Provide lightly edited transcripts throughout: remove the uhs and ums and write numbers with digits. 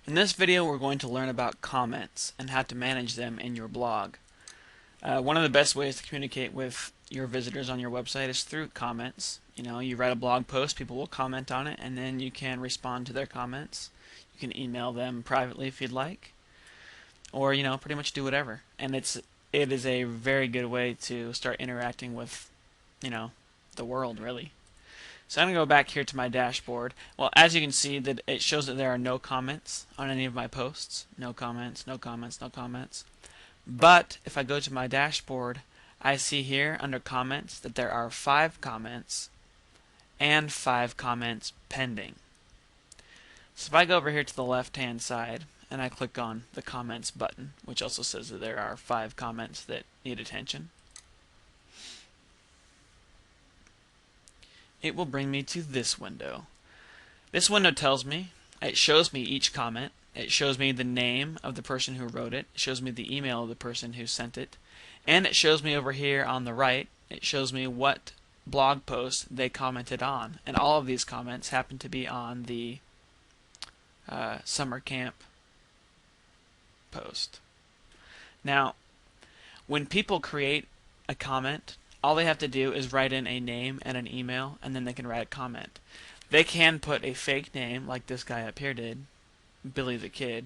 In this video, we're going to learn about comments and how to manage them in your blog. One of the best ways to communicate with your visitors on your website is through comments. You write a blog post, people will comment on it, and then you can respond to their comments. You can email them privately if you'd like, or pretty much do whatever. And it is a very good way to start interacting with the world, really. So I'm going to go back here to my dashboard. Well, as you can see, that it shows that there are no comments on any of my posts. No comments, no comments, no comments. But if I go to my dashboard, I see here under comments that there are 5 comments and 5 comments pending. So if I go over here to the left-hand side and I click on the comments button, which also says that there are 5 comments that need attention, it will bring me to this window. This window tells me, it shows me each comment, it shows me the name of the person who wrote it shows me the email of the person who sent it, and it shows me over here on the right, it shows me what blog post they commented on. And all of these comments happen to be on the summer camp post. Now, when people create a comment, all they have to do is write in a name and an email, and then they can write a comment. They can put a fake name, like this guy up here did, Billy the Kid,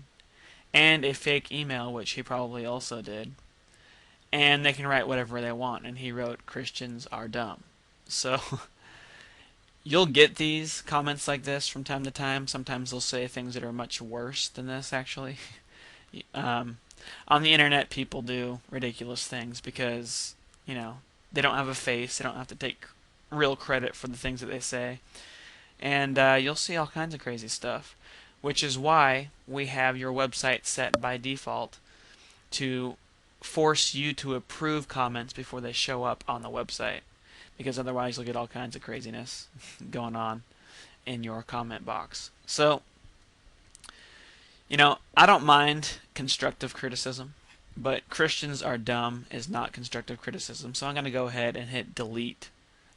and a fake email, which he probably also did, and they can write whatever they want, and he wrote, "Christians are dumb." So you'll get these comments like this from time to time. Sometimes they'll say things that are much worse than this, actually. On the internet, people do ridiculous things because, they don't have a face. They don't have to take real credit for the things that they say. And you'll see all kinds of crazy stuff, which is why we have your website set by default to force you to approve comments before they show up on the website, because otherwise you'll get all kinds of craziness going on in your comment box. So, I don't mind constructive criticism, but "Christians are dumb" is not constructive criticism. So I'm going to go ahead and hit delete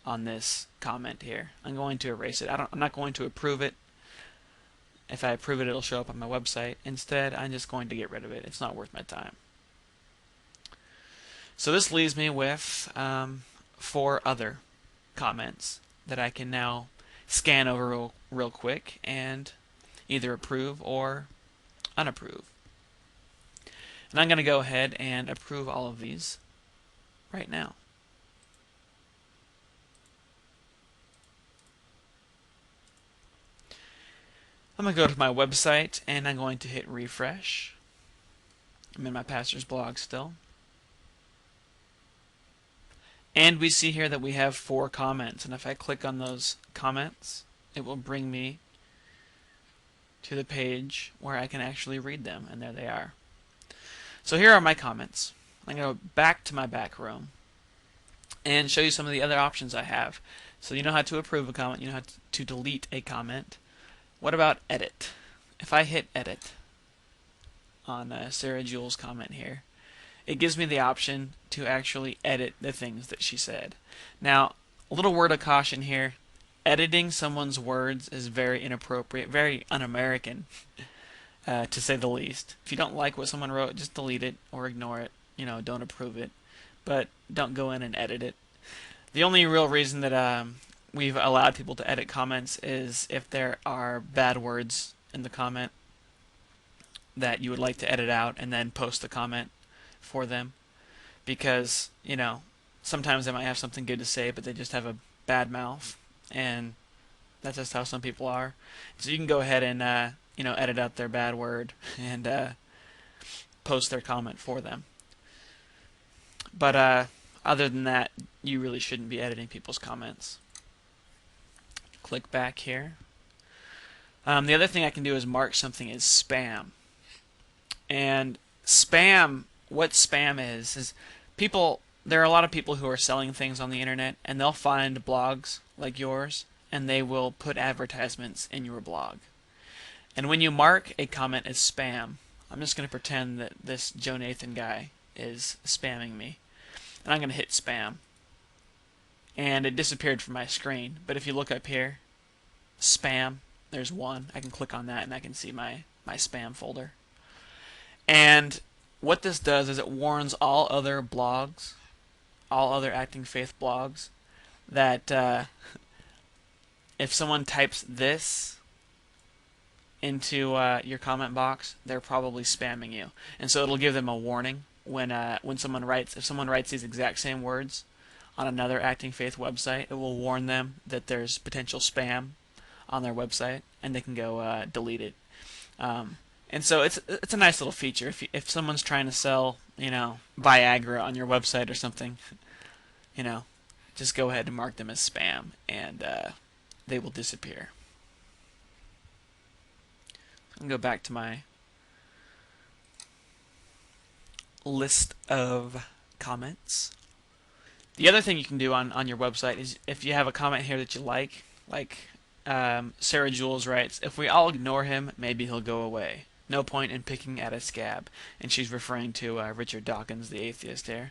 on this comment here. I'm going to erase it. I'm not going to approve it. If I approve it, it'll show up on my website. Instead, I'm just going to get rid of it. It's not worth my time. So this leaves me with 4 other comments that I can now scan over real quick and either approve or unapprove. And I'm going to go ahead and approve all of these right now. I'm going to go to my website and I'm going to hit refresh. I'm in my pastor's blog still. And we see here that we have 4 comments. And if I click on those comments, it will bring me to the page where I can actually read them. And there they are. So here are my comments. I'm going to go back to my back room and show you some of the other options I have. So you know how to approve a comment. You know how to delete a comment. What about edit? If I hit edit on Sarah Jewell's comment here, it gives me the option to actually edit the things that she said. Now, a little word of caution here. Editing someone's words is very inappropriate, very un-American, to say the least. If you don't like what someone wrote, just delete it or ignore it. Don't approve it. But don't go in and edit it. The only real reason that we've allowed people to edit comments is if there are bad words in the comment that you would like to edit out and then post the comment for them, because sometimes they might have something good to say but they just have a bad mouth, and that's just how some people are. So you can go ahead and edit out their bad word and post their comment for them. But other than that, you really shouldn't be editing people's comments. Click back here. The other thing I can do is mark something as spam. And spam, what spam is there are a lot of people who are selling things on the internet, and they'll find blogs like yours, and they will put advertisements in your blog. And when you mark a comment as spam, I'm just going to pretend that this Joe Nathan guy is spamming me. And I'm going to hit spam. And it disappeared from my screen. But if you look up here, spam, there's one. I can click on that and I can see my my spam folder. And what this does is it warns all other blogs, all other Acting Faith blogs, that if someone types this into your comment box, they're probably spamming you, and so it'll give them a warning when someone writes. If someone writes these exact same words on another Acting Faith website, it will warn them that there's potential spam on their website, and they can go delete it. And so it's a nice little feature. If someone's trying to sell, Viagra on your website or something, just go ahead and mark them as spam, and they will disappear. I'll go back to my list of comments. The other thing you can do on your website is if you have a comment here that you like Sarah Jules writes, if we all ignore him, maybe he'll go away. No point in picking at a scab. And she's referring to Richard Dawkins, the atheist here.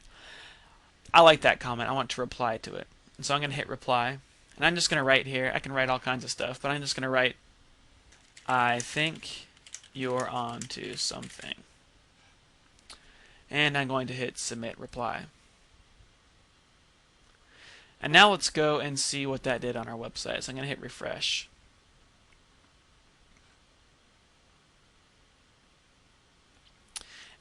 I like that comment. I want to reply to it. And so I'm going to hit reply. And I'm just going to write here. I can write all kinds of stuff, but I'm just going to write, I think you're on to something. And I'm going to hit submit reply. And now let's go and see what that did on our website. So I'm going to hit refresh.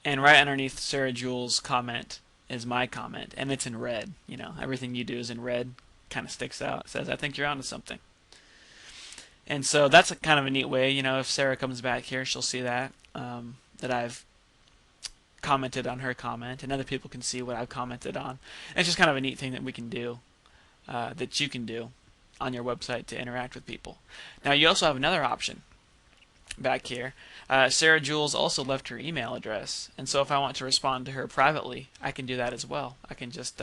And right underneath Sarah Jules' comment is my comment, and it's in red. Everything you do is in red. Kind of sticks out. It says, I think you're onto something. And so that's kind of a neat way. If Sarah comes back here, she'll see that I've commented on her comment, and other people can see what I've commented on. And it's just kind of a neat thing that we can do, that you can do on your website to interact with people. Now you also have another option back here. Sarah Jules also left her email address, and so if I want to respond to her privately, I can do that as well. I can just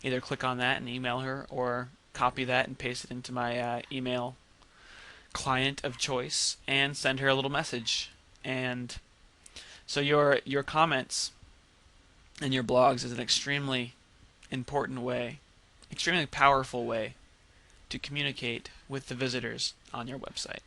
either click on that and email her, or copy that and paste it into my email client of choice and send her a little message. And so your comments and your blogs is an extremely important way, extremely powerful way to communicate with the visitors on your website.